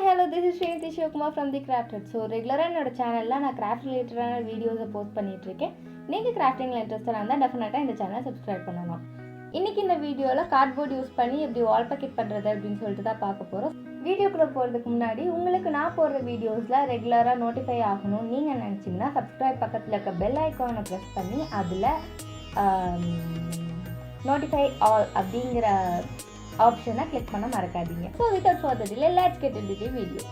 hello, this is Srinithi Sivakumar from the Crafted. So, ரெகுலராக என்னோட சேனலில் நான் கிராஃப்ட் ரிலேட்டடான வீடியோஸை போஸ்ட் பண்ணிகிட்ருக்கேன். நீங்கள் கிராஃப்டிங்கில் இன்ட்ரெஸ்டாக இருந்தால் டெஃபினட்டாக இந்த சேனலை சப்ஸ்கிரைப் பண்ணணும். இன்றைக்கி இந்த வீடியோவில் கார்ட்போர்ட் யூஸ் பண்ணி எப்படி வால் பக்கெட் பண்ணுறது அப்படின்னு சொல்லிட்டு தான் பார்க்க போகிறோம். வீடியோக்குள்ளே போகிறதுக்கு முன்னாடி உங்களுக்கு நான் போடுற வீடியோஸில் ரெகுலராக நோட்டிஃபை ஆகணும்னு நீங்கள் நினச்சிங்கன்னா சப்ஸ்கிரைப் பக்கத்தில் இருக்க பெல் ஐக்கானை ப்ரெஸ் பண்ணி அதில் நோட்டிஃபை ஆல் அப்படிங்கிற ஆப்ஷனை கிளிக் பண்ண மறக்காதீங்க. So without further delay let's get into the video.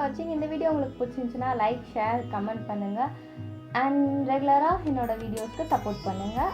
வாட்சிங். இந்த வீடியோ உங்களுக்கு பிடிச்சிருந்துச்சுன்னா லைக், ஷேர், கமெண்ட் பண்ணுங்கள். அண்ட் ரெகுலராக என்னோடய வீடியோஸ்க்கு சப்போர்ட் பண்ணுங்கள்.